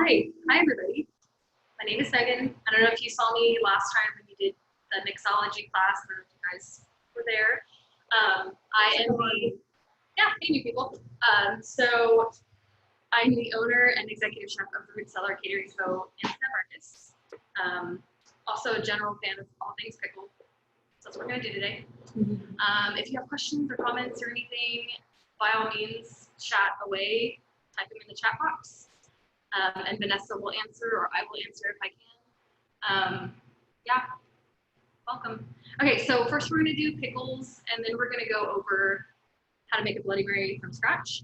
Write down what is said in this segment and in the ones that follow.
Hi everybody. My name is Megan. I don't know if you saw me last time when we did the mixology class, or if you guys were there. I am hey new people. So I'm the owner and executive chef of the Root Cellar Catering Co in San Marcos. Also a general fan of all things pickled. So that's what we're gonna do today. If you have questions or comments or anything, by all means, chat away, type them in the chat box. And Vanessa will answer, or I will answer if I can. Welcome. Okay, so first we're gonna do pickles, and then we're gonna go over how to make a Bloody Mary from scratch.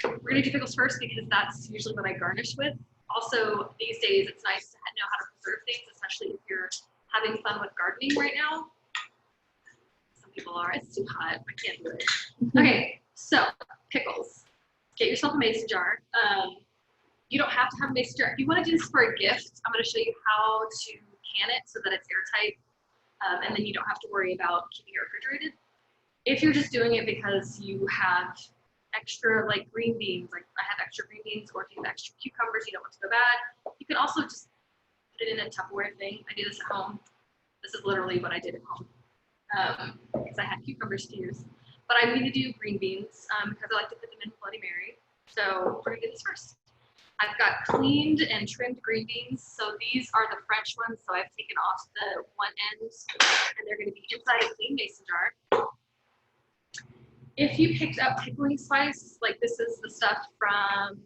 We're gonna do pickles first because that's usually what I garnish with. Also, these days it's nice to know how to preserve things, especially if you're having fun with gardening right now. Some people are. It's too hot. I can't do it. Okay, so pickles. Get yourself a mason jar. You don't have to have a mason jar. If you want to do this for a gift, I'm going to show you how to can it so that it's airtight, and then you don't have to worry about keeping it refrigerated. If you're just doing it because you have extra like green beans, like I have extra green beans, or if you have extra cucumbers, you don't want to go bad, you can also just put it in a Tupperware thing. I do this at home. This is literally what I did at home because I had cucumbers to use. But I'm going to do green beans because I like to put them in Bloody Mary. So we're going to do this first. I've got cleaned and trimmed green beans. So these are the French ones. So I've taken off the one end, and they're going to be inside a clean mason jar. If you picked up Pickling Spice, like this is the stuff from,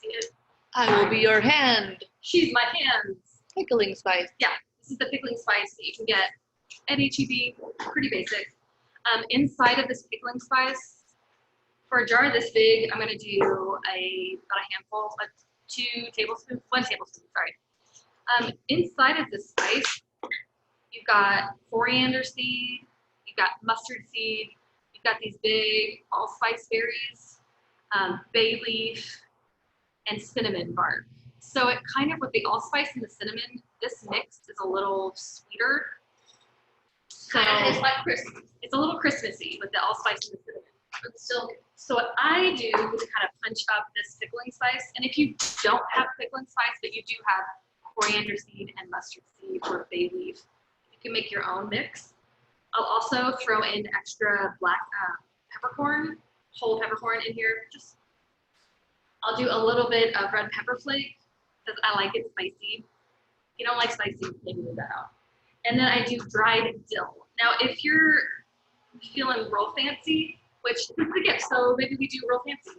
can you see it? I will be your hand. She's my hands. Pickling Spice. Yeah, this is the Pickling Spice that you can get at HEB, pretty basic. Inside of this Pickling Spice, for a jar this big, I'm going to do about a handful, like 1 tablespoon, sorry. Inside of this spice, you've got coriander seed, you've got mustard seed, you've got these big allspice berries, bay leaf, and cinnamon bark. So it kind of, with the allspice and the cinnamon, this mix is a little sweeter. Kind of tastes like Christmas. It's a little Christmassy with the allspice and the cinnamon. But still, so what I do is kind of punch up this pickling spice. And if you don't have pickling spice, but you do have coriander seed and mustard seed or bay leaf, you can make your own mix. I'll also throw in extra black peppercorn, whole peppercorn in here. I'll do a little bit of red pepper flake because I like it spicy. If you don't like spicy, maybe leave that out. And then I do dried dill. Now, if you're feeling real fancy, which is a gift, so maybe we do real fancy.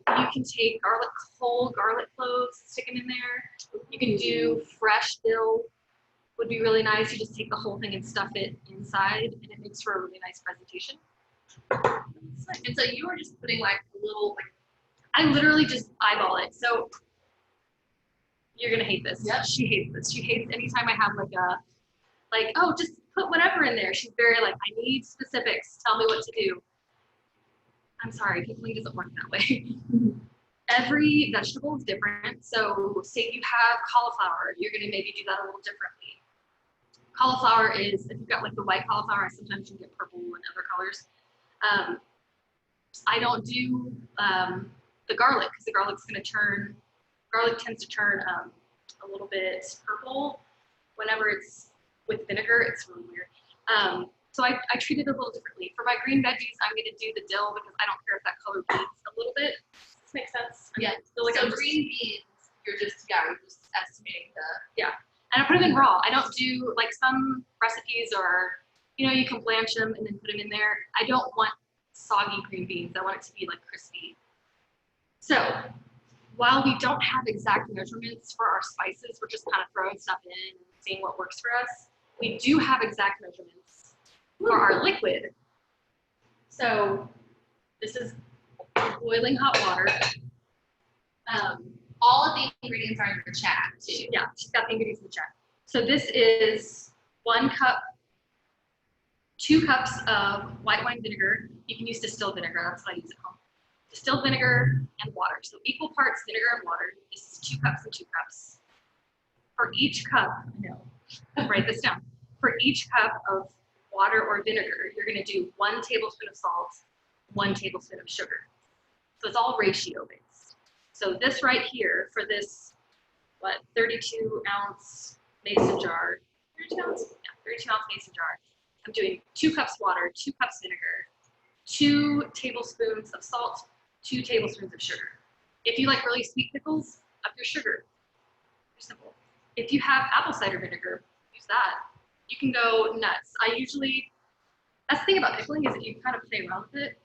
You can take whole garlic cloves, stick them in there. You can do fresh dill, would be really nice. You just take the whole thing and stuff it inside, and it makes for a really nice presentation. And so you were just putting like a little, I literally just eyeball it. So you're gonna hate this. Yep. She hates this. She hates anytime I have oh, just put whatever in there. She's very like, I need specifics. Tell me what to do. I'm sorry, pickling doesn't work that way. Every vegetable is different. So say you have cauliflower, you're gonna maybe do that a little differently. Cauliflower is, if you've got like the white cauliflower, sometimes you can get purple and other colors. I don't do the garlic because the garlic tends to turn a little bit purple whenever it's with vinegar. It's really weird. So I treat it a little differently. For my green veggies, I'm going to do the dill because I don't care if that color bleeds a little bit. Does this make sense? yeah. So green beans, you're just estimating the. Yeah. And I put them in raw. I don't do, like some recipes are, you can blanch them and then put them in there. I don't want soggy green beans. I want it to be like crispy. So while we don't have exact measurements for our spices, we're just kind of throwing stuff in and seeing what works for us. We do have exact measurements for our liquid. So this is boiling hot water. All of the ingredients are in the chat too. Yeah, she's got the ingredients in the chat. So this is 1 cup, 2 cups of white wine vinegar. You can use distilled vinegar, that's what I use at home. Distilled vinegar and water. So equal parts vinegar and water. This is 2 cups and 2 cups. For each cup, write this down. For each cup of water or vinegar, you're going to do 1 tablespoon of salt, 1 tablespoon of sugar. So it's all ratio based. So this right here for this, 32 ounce mason jar, 32 ounce? Yeah, 32 ounce mason jar. I'm doing 2 cups water, 2 cups vinegar, 2 tablespoons of salt, 2 tablespoons of sugar. If you like really sweet pickles, up your sugar. Very simple. If you have apple cider vinegar, use that. You can go nuts. That's the thing about pickling is that you kind of play around with it.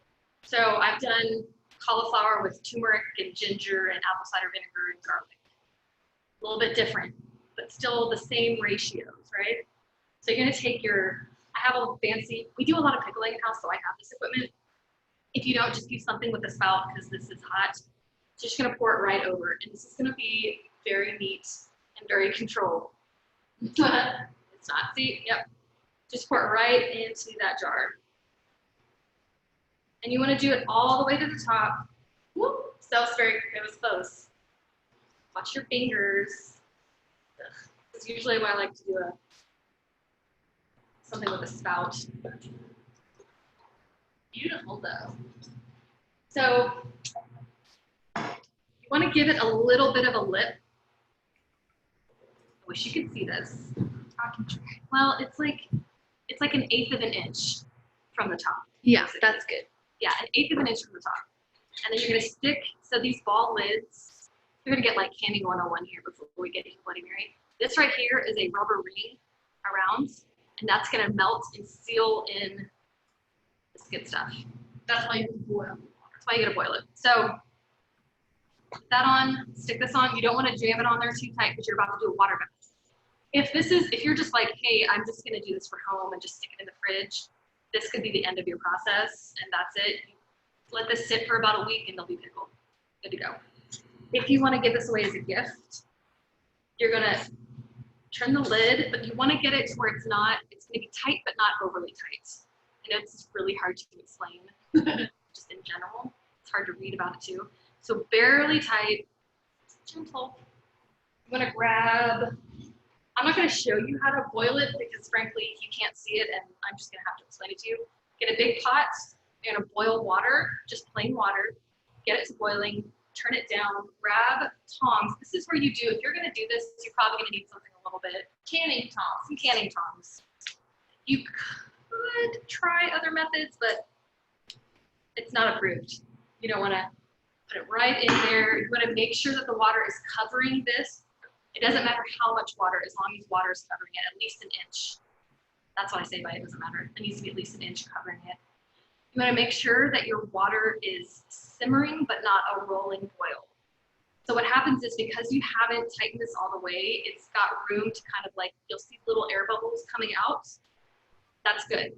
So I've done cauliflower with turmeric and ginger and apple cider vinegar and garlic. A little bit different, but still the same ratios, right? So you're gonna take I have a fancy, we do a lot of pickling now, so I have this equipment. If you don't, just use something with a spout because this is hot. So just gonna pour it right over. And this is gonna be very neat and very controlled. It's not, see, yep. Just pour it right into that jar. And you wanna do it all the way to the top. Whoop, it was close. Watch your fingers. This is usually why I like to do something with a spout. Beautiful though. So you want to give it a little bit of a lip. I wish you could see this. I can try. Well, it's like 1/8 of an inch from the top. Yeah, that's good. Yeah, 1/8 of an inch from the top. And then you're gonna stick, so these ball lids, you're gonna get like canning 101 here before we get to Bloody Mary. This right here is a rubber ring around, and that's gonna melt and seal in this good stuff. That's why you boil. That's why you gotta boil it. So put that on, stick this on. You don't wanna jam it on there too tight because you're about to do a water bath. If you're just like, hey, I'm just gonna do this for home and just stick it in the fridge, this could be the end of your process, and that's it. Let this sit for about a week and they'll be pickled. Good to go. If you want to give this away as a gift, you're gonna turn the lid, but you want to get it to where it's gonna be tight but not overly tight. I know it's really hard to explain, just in general. It's hard to read about it too. So barely tight, gentle. You want to grab, I'm not going to show you how to boil it because frankly you can't see it and I'm just going to have to explain it to you. Get a big pot, you're going to boil water, just plain water, get it to boiling, turn it down, grab tongs. This is where you do, if you're going to do this, you're probably going to need something a little bit. Canning tongs. Some canning tongs. You could try other methods, but it's not approved. You don't want to put it right in there. You want to make sure that the water is covering this. It doesn't matter how much water, as long as water is covering it, at least an inch. That's what I say by it doesn't matter. It needs to be at least an inch covering it. You want to make sure that your water is simmering, but not a rolling boil. So what happens is because you haven't tightened this all the way, it's got room to kind of like, you'll see little air bubbles coming out. That's good.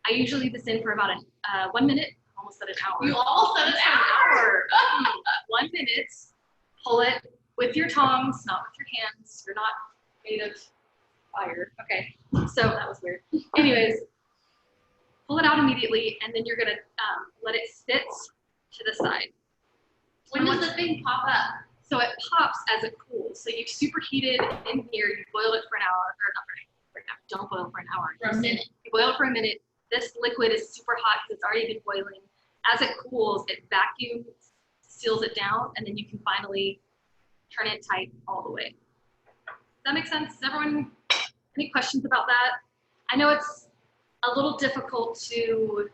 I usually leave this in for about 1 minute, almost at an hour. You almost said an hour. 1 minute, pull it with your tongs, not with your hands. You're not made of fire. Okay, so that was weird. Anyways, pull it out immediately, and then you're gonna let it sit to the side. When does the thing pop up? So it pops as it cools. So you've superheated in here, you boil it for an hour, or not for an hour, don't boil it for an hour. For a minute. You boil it for a minute. This liquid is super hot because it's already been boiling. As it cools, it vacuums, seals it down, and then you can finally turn it tight all the way. Does that make sense? Does everyone, any questions about that? I know it's a little difficult to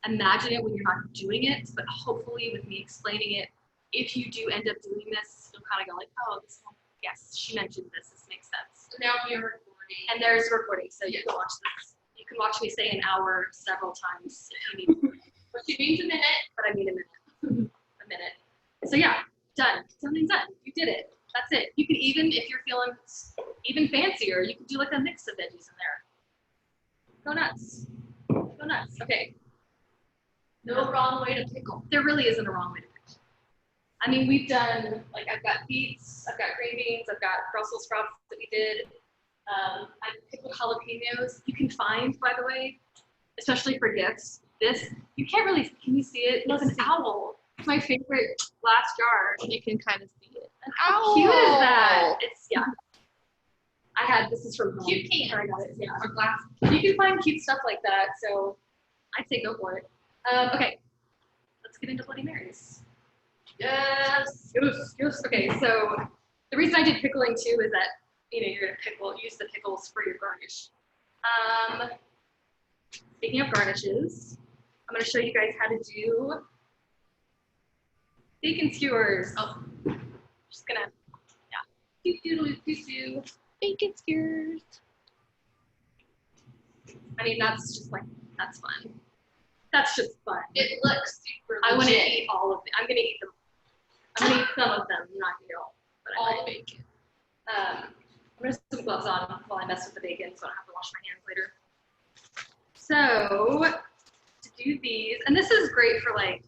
imagine it when you're not doing it, but hopefully with me explaining it, if you do end up doing this, you'll kind of go like, oh, this one, yes, she mentioned this, this makes sense. So now we're recording. And there's recording, so you can watch this. You can watch me say an hour several times if you need. But she means a minute. But I mean a minute. A minute. So yeah, done. Something's done. You did it. That's it. You could even, if you're feeling even fancier, you could do like a mix of veggies in there. Go nuts. Go nuts. Okay. No wrong way to pickle. There really isn't a wrong way to pickle. I mean, we've done, like, I've got beets, I've got green beans, I've got Brussels sprouts that we did. I pickled jalapenos. You can find, by the way, especially for gifts, this, you can't really, can you see it? It's an owl. It's my favorite glass jar. You can kind of see it. How cute is that? It's, yeah. I had, this is from home. Cute can. I got it, yeah. Or glass. You can find cute stuff like that, so I'd say go for it. Okay, let's get into Bloody Marys. Yes. Yes. Okay, so the reason I did pickling too is that you're gonna use the pickles for your garnish. Speaking of garnishes, I'm gonna show you guys how to do bacon skewers. Oh, just gonna do bacon skewers. I mean, that's fun. That's just fun. It looks super I want to legit. eat all of them. I'm gonna eat them. I'm gonna eat some of them. I'm not gonna eat all. But All the bacon. I'm gonna put some gloves on while I mess with the bacon, so I don't have to wash my hands later. So to do these, and this is great for like.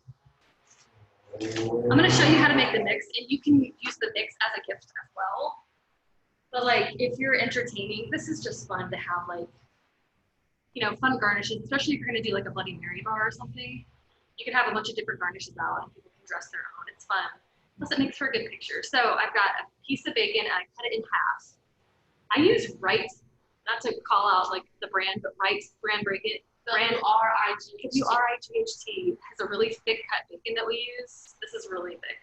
I'm gonna show you how to make the mix, and you can use the mix as a gift as well. But like, if you're entertaining, this is just fun to have like, fun garnishes, especially if you're gonna do like a Bloody Mary bar or something. You can have a bunch of different garnishes out, and people can dress their own. It's fun. Plus, it makes for a good picture. So I've got a piece of bacon, and I cut it in half. I use Wright, not to call out like the brand, but Wright brand bacon. W-R-I-G-H-T. W-R-I-G-H-T has a really thick cut bacon that we use. This is really thick.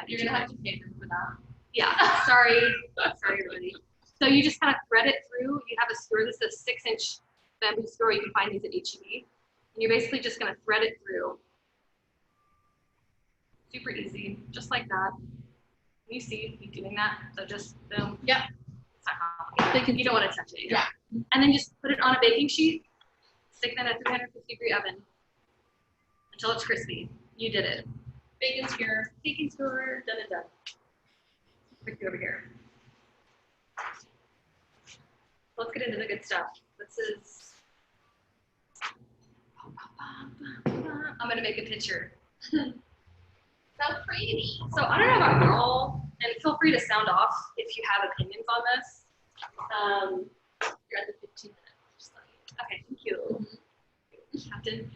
You're gonna have to pay them for that. Yeah, sorry, everybody. So you just kind of thread it through. You have a skewer. This is a 6-inch bamboo skewer. You can find these at H-E-B. And you're basically just gonna thread it through. Super easy, just like that. You see me doing that, so just boom. Yep. It's not complicated. You don't want to touch it. Yeah. And then just put it on a baking sheet, stick that in a 350-degree oven until it's crispy. You did it. Bacon skewer. Baking skewer, done and done. Pick you over here. Let's get into the good stuff. This is. I'm gonna make a picture. So pretty. So I don't know about y'all, and feel free to sound off if you have opinions on this. You're at the 15 minutes. Okay, thank you, Captain.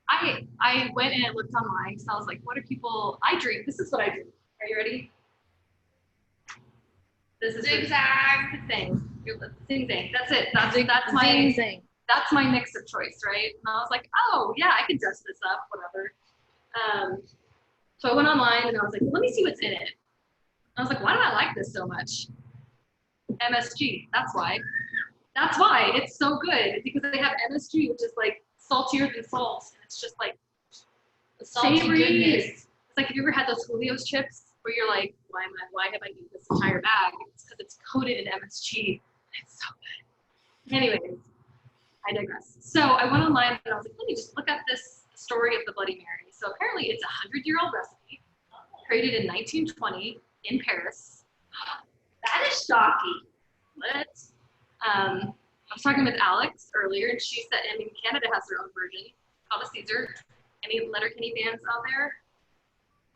I went and I looked online, so I was like, what do people? I drink. This is what I drink. Are you ready? This is Zigzag. the thing. Zing zang. That's it. That's Zing. that's my mix of choice, right? And I was like, oh yeah, I could dress this up, whatever. So I went online and I was like, let me see what's in it. I was like, why do I like this so much? MSG. That's why. That's why it's so good, because they have MSG, which is like saltier than salt, and it's just like The salty savory. goodness. It's like, have you ever had those Julio's chips where you're like, why have I eaten this entire bag? It's because it's coated in MSG. It's so good. Anyways, I digress. So I went online and I was like, let me just look up this story of the Bloody Mary. So apparently it's a 100-year-old recipe created in 1920 in Paris. That is shocking. What? I was talking with Alex earlier, and she said, I mean, Canada has their own version called a Caesar. Any Letterkenny fans out there?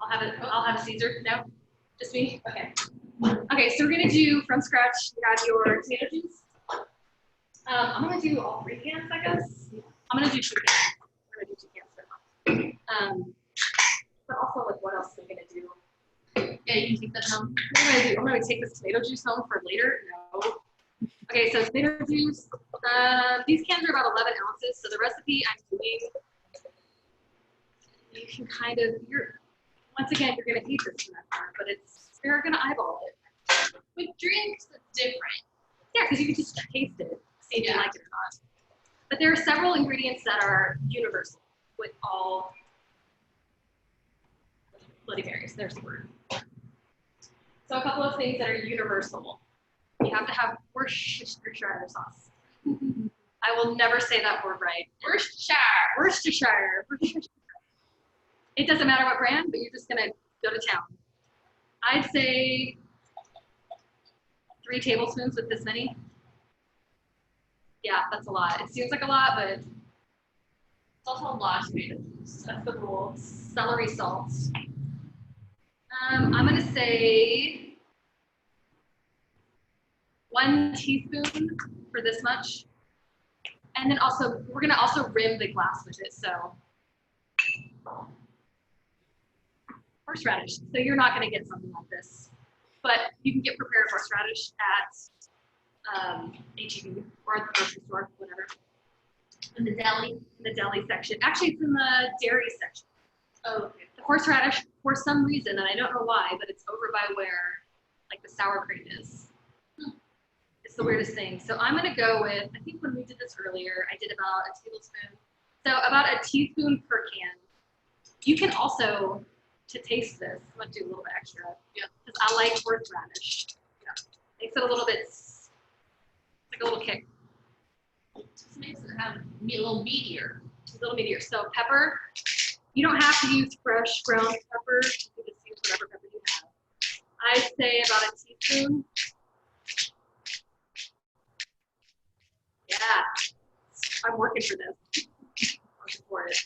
I'll have a Caesar. No? Just me? Okay. Okay, so we're gonna do from scratch. You have your tomato juice. I'm gonna do all 3 cans, I guess. I'm gonna do 2 cans. We're gonna do 2 cans for now. But also, like, what else am I gonna do? Yeah, you can take that home. What am I gonna do? I'm gonna take this tomato juice home for later. No. Okay, so tomato juice. These cans are about 11 ounces. So the recipe I'm doing, you can kind of, once again, you're gonna hate this method, but you're gonna eyeball it. With drinks, it's different. Yeah, because you can just taste it, see if you like it or not. But there are several ingredients that are universal with all Bloody Marys. There's the word. So a couple of things that are universal. You have to have Worcestershire sauce. I will never say that word right. Worcestershire. It doesn't matter what brand, but you're just gonna go to town. I'd say 3 tablespoons with this many. Yeah, that's a lot. It seems like a lot, but It's also a lot of tomato juice. that's the rule. Celery salt. I'm gonna say 1 teaspoon for this much. And then also, we're gonna also rim the glass with it, so. Horseradish. So you're not gonna get something like this, but you can get prepared horseradish at H-E-B or at the grocery store, whatever. In the deli. In the deli section. Actually, it's in the dairy section. Oh, okay. The horseradish, for some reason, and I don't know why, but it's over by where like the sour cream is. It's the weirdest thing. So I'm gonna go with, I think when we did this earlier, I did about a tablespoon. So about a teaspoon per can. You can also, to taste this, I'm gonna do a little bit extra. Yeah. Because I like horseradish. Yeah. Makes it a little bit, like a little kick. Just makes it have a little meatier. A little meatier. So pepper, you don't have to use fresh ground pepper. You can just use whatever pepper you have. I'd say about a teaspoon. Yeah, I'm working for this. Working for it.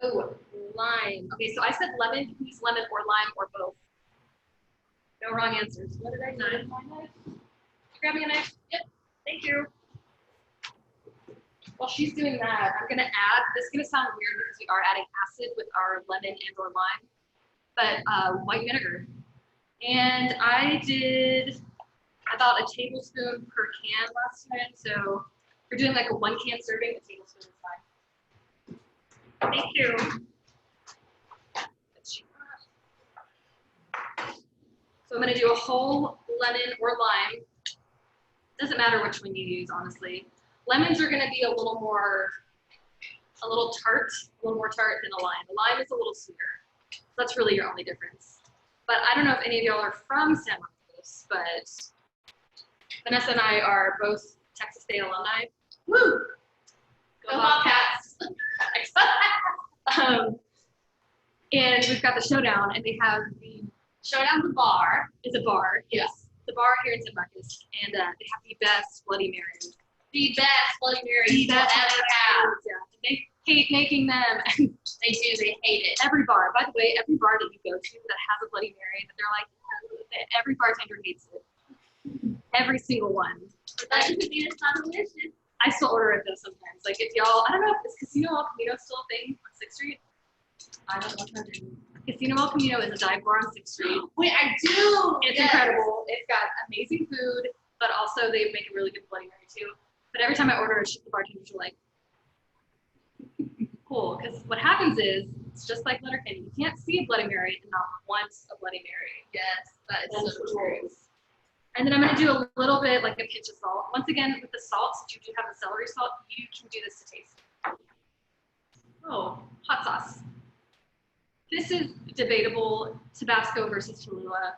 Oh, lime. Okay, so I said lemon. You can use lemon or lime or both. No wrong answers. What did I do? My knife? Grab me a knife. Yep. Thank you. While she's doing that, I'm gonna add. This is gonna sound weird because we are adding acid with our lemon and or lime, but white vinegar. And I did about a tablespoon per can last time. So if you're doing like a 1 can serving, a tablespoon is fine. Thank you. So I'm gonna do a whole lemon or lime. Doesn't matter which one you use, honestly. Lemons are gonna be a little more tart than a lime. The lime is a little sweeter. So that's really your only difference. But I don't know if any of y'all are from San Marcos, but Vanessa and I are both Texas State alumni. Woo! Go Bobcats! And we've got the Showdown, and they have the Showdown. The bar is a bar. Yes, the bar here in San Marcos, and they have the best Bloody Mary. The best Bloody Mary you will ever have. Yeah, they hate making them. They do. They hate it. Every bar. By the way, every bar that you go to that has a Bloody Mary, that they're like, yeah, every bartender hates it. Every single one. But that doesn't mean it's not delicious. I still order it though sometimes. Like if y'all, I don't know if this Casino El Camino still a thing on 6th Street. I don't know what that is. Casino El Camino is a dive bar on 6th Street. Wait, I do. It's incredible. It's got amazing food, but also they make a really good Bloody Mary too. But every time I order it, the bartenders are like, cool. Because what happens is, it's just like Letterkenny. You can't see a Bloody Mary and not once a Bloody Mary. Yes, that is so true. And then I'm going to do a little bit, like a pinch of salt. Once again, with the salt, since you do have the celery salt, you can do this to taste. Oh, hot sauce. This is debatable, Tabasco versus Cholula.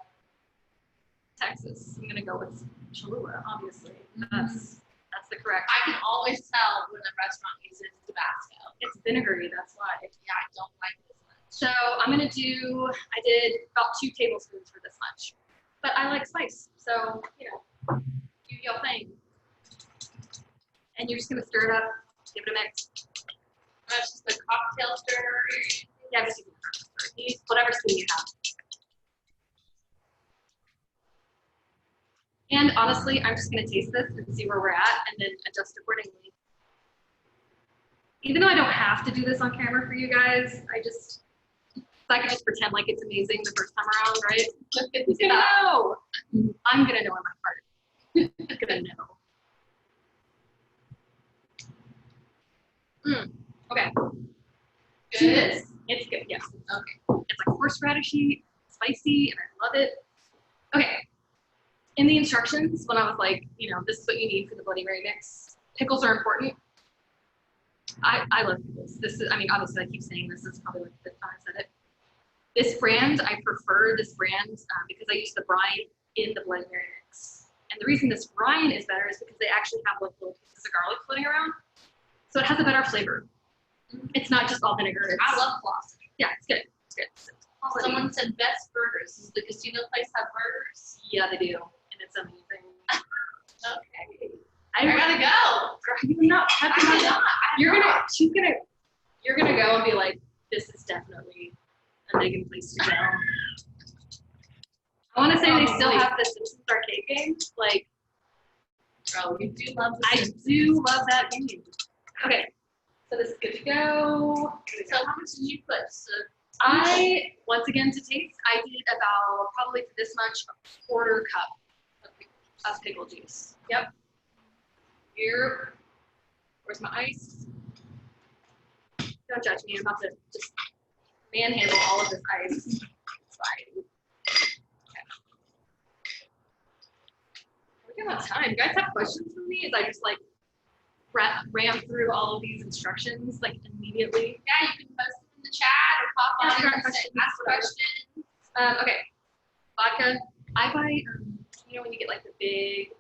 Texas. I'm going to go with Cholula, obviously. That's the correct. I can always tell when a restaurant uses Tabasco. It's vinegary, that's why. Yeah, I don't like this much. So I'm going to do, I did about 2 tablespoons for this much. But I like spice, so, you know, do your thing. And you're just going to stir it up, give it a mix. That's just a cocktail stirrer. Yeah, just use whatever spoon you have. And honestly, I'm just going to taste this and see where we're at and then adjust accordingly. Even though I don't have to do this on camera for you guys, I could just pretend like it's amazing the first time around, right? Who's gonna know? I'm gonna know in my heart. I'm gonna know. Okay. Good. Do this. It's good, yes. Okay. It's like horseradishy, spicy, and I love it. Okay. In the instructions, when I was like, you know, this is what you need for the Bloody Mary mix, pickles are important. I love pickles. This is, I mean, obviously I keep saying this is probably like the 5th time I said it. This brand, I prefer this brand because I use the brine in the Bloody Mary mix. And the reason this brine is better is because they actually have like little pieces of garlic floating around. So it has a better flavor. It's not just all vinegar. I love Claussen. Yeah, it's good. It's good. Someone said best burgers. Does the casino place have burgers? Yeah, they do. And it's amazing. Okay. I gotta go. You're not. You're gonna go and be like, this is definitely a Megan place to go. I want to say they still have the Simpsons arcade game. Like, oh, you do love the Simpsons. I do love that game. Okay, so this is good to go. So how much did you put? So once again to taste, I did about probably for this much a 1/4 cup of pickle juice. Yep. Here, where's my ice? Don't judge me. I'm about to just manhandle all of this ice. It's fine. Okay. We're gonna have time. You guys have questions for me? As I just like ran through all of these instructions like immediately. Yeah, you can post them in the chat or pop on and ask questions. Okay. Vodka. I buy, you know, when you get like the big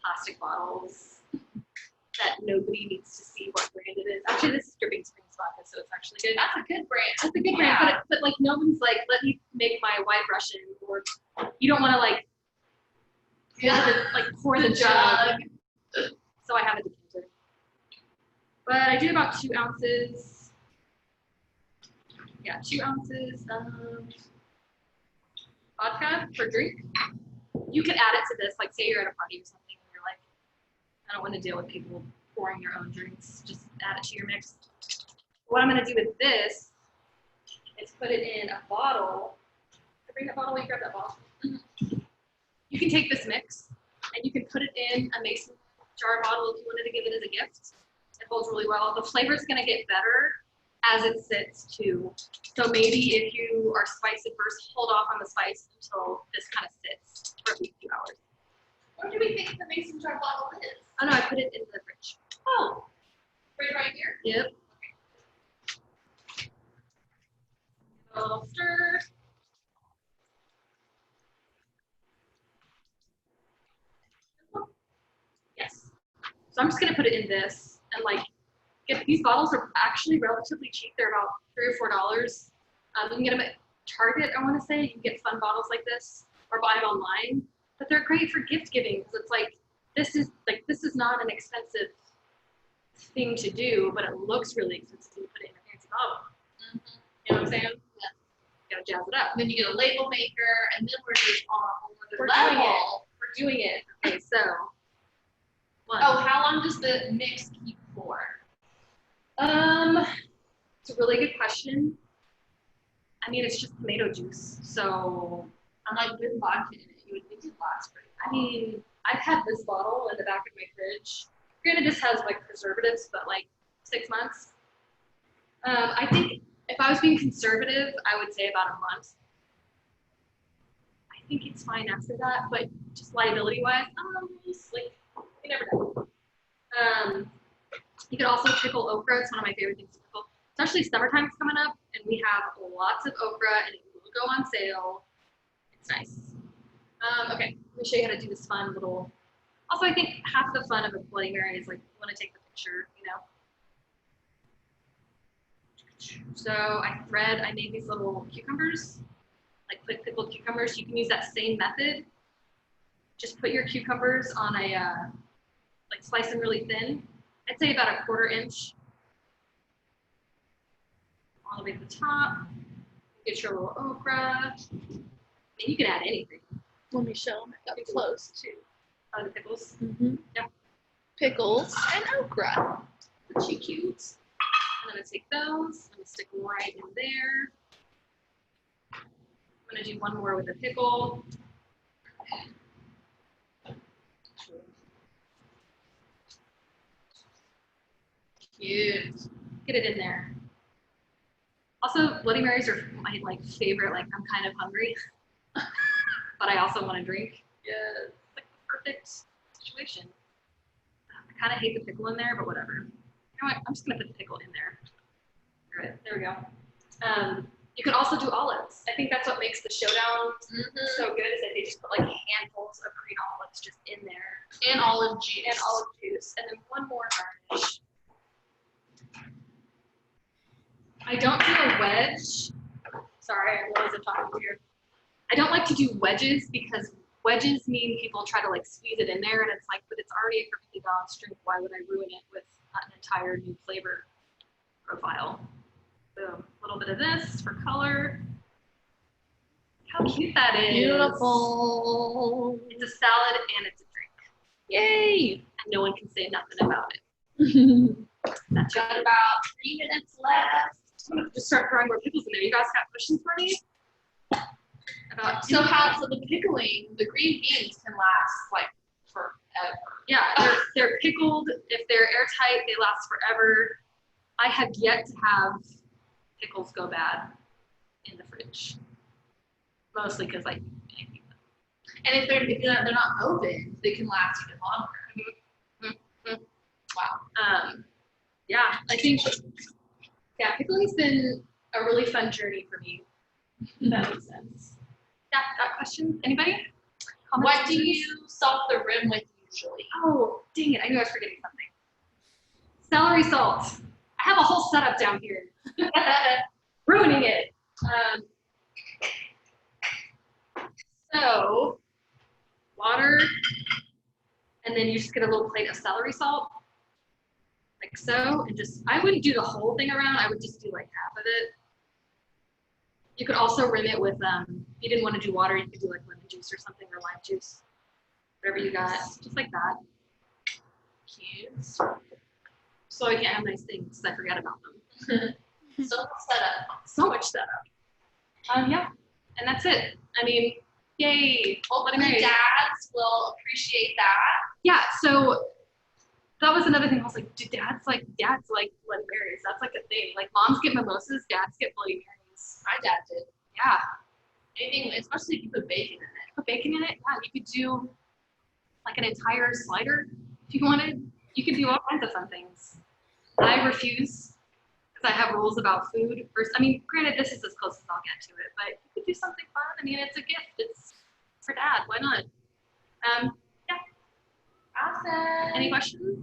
plastic bottles that nobody needs to see what brand it is. Actually, this is Dripping Springs vodka, so it's actually good. That's a good brand. That's a good brand, but like nobody's like, let me make my White Russian, or you don't want to like, pour the jug. So I have a decanter. But I do about 2 ounces. Yeah, 2 ounces of vodka per drink. You could add it to this, like say you're at a party or something, and you're like, I don't want to deal with people pouring their own drinks. Just add it to your mix. What I'm going to do with this is put it in a bottle. Can I bring that bottle? Will you grab that bottle? You can take this mix and you can put it in a mason jar bottle if you wanted to give it as a gift. It holds really well. The flavor is going to get better as it sits too. So maybe if you are spice adverse, hold off on the spice until this kind of sits for at least 2 hours. Where do we think the mason jar bottle is? Oh no, I put it in the fridge. Oh, right here? Yep. Stir. Yes. So I'm just gonna put it in this and like these bottles are actually relatively cheap. They're about $3 or $4. You can get them at Target, I want to say. You can get fun bottles like this or buy them online. But they're great for gift giving because it's like this is not an expensive thing to do, but it looks really expensive when you put it in a fancy bottle. Mm-hmm. You know what I'm saying? Yeah. You gotta jazz it up. And then you get a label maker, and then we're just on a whole other We're level. doing it. Okay, so. One. Oh, how long does the mix keep for? It's a really good question. I mean, it's just tomato juice, so. Unlike with vodka in it, you would think it lasts pretty long. I mean, I've had this bottle in the back of my fridge. Granted, this has like preservatives, but like 6 months. I think if I was being conservative, I would say about a month. I think it's fine after that, but just liability-wise, like, you never know. You could also pickle okra. It's one of my favorite things to pickle. Especially summertime is coming up, and we have lots of okra, and it will go on sale. It's nice. Okay, let me show you how to do this fun little. Also, I think half the fun of a Bloody Mary is like you want to take the picture, you know. So I made these little cucumbers, like quick pickled cucumbers. You can use that same method. Just put your cucumbers on a, like slice them really thin. I'd say about a 1/4 inch. All the way to the top. Get your little okra. And you can add anything. Let me show them up close too. Oh, the pickles? Mm-hmm. Yeah. Pickles and okra. Pretty cute. I'm going to take those. I'm going to stick them right in there. I'm going to do one more with a pickle. Cute. Get it in there. Also, Bloody Marys are my like favorite. Like I'm kind of hungry, but I also want to drink. Yeah, it's like the perfect situation. I kind of hate the pickle in there, but whatever. You know what? I'm just gonna put the pickle in there. Good. There we go. You can also do olives. I think that's what makes the showdown so good is that they just put like handfuls of green olives just in there. And olive juice. And olive juice. And then one more garnish. I don't do a wedge. Sorry, I realize I'm talking weird. I don't like to do wedges because wedges mean people try to like squeeze it in there and it's like, but it's already a perfectly balanced drink. Why would I ruin it with an entire new flavor profile? Boom. A little bit of this for color. How cute that is. Beautiful. It's a salad and it's a drink. Yay. And no one can say nothing about it. That's Got about 3 minutes left. I'm gonna just start throwing more pickles in there. You guys got questions for me? About So the pickling, the green beans can last like forever. yeah, they're pickled. If they're airtight, they last forever. I have yet to have pickles go bad in the fridge. Mostly because I hate them. And if they're not open, they can last even longer. Mm-hmm. Wow. Yeah, I think, yeah, pickling's been a really fun journey for me. If that makes sense. Yeah, got questions? Anybody? Comments? What do you salt the rim with usually? Oh, dang it, I knew I was forgetting something. Celery salt. I have a whole setup down here. Ruining it. So, water, and then you just get a little plate of celery salt, like so, and just, I wouldn't do the whole thing around, I would just do like half of it. You could also rim it with, if you didn't want to do water, you could do like lemon juice or something, or lime juice, whatever you got, just like that. Cute. So I can't have nice things, because I forget about them. So set up. So much setup. Yeah, and that's it. I mean, yay. Hopefully dads will appreciate that. Yeah, so that was another thing. I was like, do dads like Bloody Marys? That's like a thing. Like moms get mimosas, dads get Bloody Marys. My dad did. Yeah. Anything, especially if you put bacon in it. Put bacon in it? Yeah, you could do like an entire slider if you wanted. You could do all kinds of fun things. I refuse because I have rules about food. First, I mean, granted, this is as close as I'll get to it, but you could do something fun. I mean, it's a gift. It's for dad. Why not? Yeah. Awesome. Any questions?